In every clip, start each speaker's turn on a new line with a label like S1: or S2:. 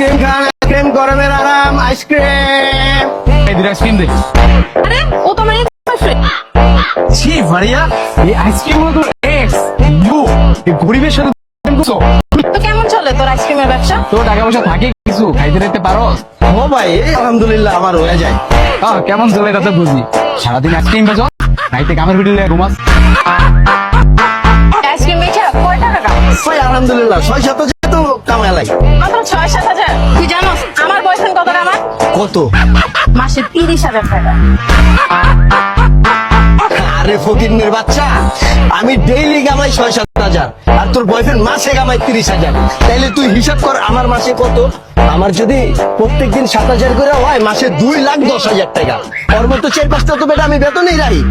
S1: Ice cream খান, ice cream গরমের আরাম, ice cream.
S2: এই দুটো আইসক্রিম দে।
S3: আরে ও তো মানে
S2: ছি ভারিয়া, এই আইসক্রিম গুলো তোর এক্স ইউ এই গরিবের সাথে করছো।
S3: তো কেমন চলে তোর আইসক্রিমের ব্যবসা?
S2: তোর টাকা পয়সা থাকে কিছু খাইতে দিতে পারো?
S1: ও ভাই, এই আলহামদুলিল্লাহ আমার হয়ে যায়।
S2: কেমন চলে এটা তো বুঝি। সারাদিন আইসক্রিম বেচো, রাইতে কামের ভিডিও ঘুমাস।
S3: আইসক্রিম বেচে কয় টাকা
S1: ভাই আলহামদুলিল্লাহ 6-7 তো কামাই লাগে।
S3: মাত্র 6-7 হাজার। তুই জানোস আমার বয়ফ্রেন্ড কত টাকা?
S1: কত?
S3: মাসে 30,000 টাকা।
S1: আরে ফকিন্নের বাচ্চা, আমি ডেইলি কামাই 6-7 হাজার, আর তোর বয়ফ্রেন্ড মাসে কামাই 30,000। তাইলে তুই হিসাব কর আমার মাসে কত। আমার যদি প্রত্যেকদিন 7,000 করে হয়, মাসে 2,10,000 টাকা। ওর মতো 4-5টা তো বেটা আমি বেতনেই রাখি।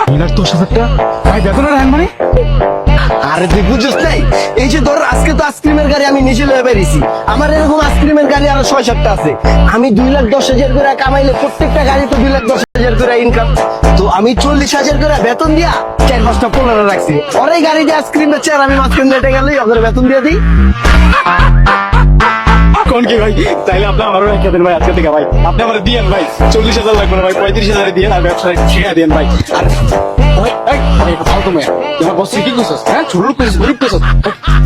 S2: 2,10,000 টাকা ভাই বেতনের হ্যান মানে?
S1: আরে তুই বুঝছিস নাই, এই যে ধর আজকে তো আইসক্রিমের গাড়ি আমি নিজে লয়ে বেরিয়েছি, আমার এরকম আইসক্রিমের গাড়ি আরো 6-7টা আছে। আমি 2,10,000 করে কামাইলে প্রত্যেকটা গাড়ি তো 2,10,000 করে ইনকাম। তো আমি 40,000 করে বেতন দিয়া 4-5টা 15 রাখছি। ওর এই গাড়ি দিয়ে আইসক্রিম বেচে আর আমি মাঝখান দিয়ে গেলেই ওদের বেতন দিয়ে দিই।
S4: কোন কি ভাই, তাইলে আপনি আমারও রেখে দেন ভাই আজকে থেকে ভাই। আপনি আমার দিয়েন ভাই, 40,000 লাগবে না ভাই, 35,000 দিয়েন আর ব্যবসায় শেয়ার দিয়েন ভাই। আর ভাই ভাই ফালতু মেয়ে, তোমার বস কি করছিস? হ্যাঁ ছোট লোক করছিস, গরিব করছিস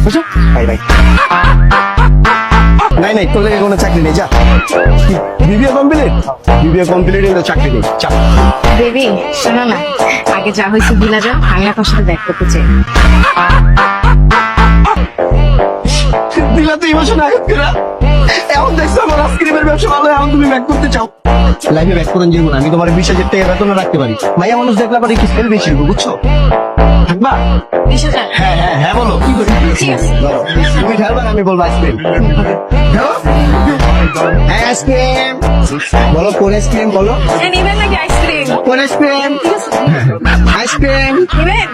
S4: বুঝছো
S1: ভাই ভাই নাই নাই, তোর লেগে কোনো চাকরি নেই, যা। BBA complete? বিবিএ কমপ্লিট হলে চাকরি নেই, চা।
S3: বেবি শোনো না, আগে যা হয়েছে ভুলে যাও, আমি না তোর সাথে দেখা করতে চাই।
S1: দিলা তো ইমোশন আঘাত করে। এখন দেখছো আমার আইসক্রিমের ব্যবসা ভালো, এখন তুমি ব্যাক করতে চাও। লাইফে ব্যাক করেন জীবন, আমি তোমার 20,000 টাকা বেতন রাখতে পারি। মাইয়া মানুষ দেখলে পরে কি সেল বেশি হবে, বুঝছো? থাকবা?
S3: 20,000?
S1: হ্যাঁ হ্যাঁ হ্যাঁ, বলো কি করি?
S3: ঠিক আছে।
S1: বলো। তুমি ঢালবা না আমি বলবো আইসক্রিম। ঢালো। হ্যাঁ আইসক্রিম বলো, কোন আইসক্রিম বলো?
S3: নিবেন নাকি আইসক্রিম?
S1: কোন আইসক্রিম? আইসক্রিম
S3: নিবেন?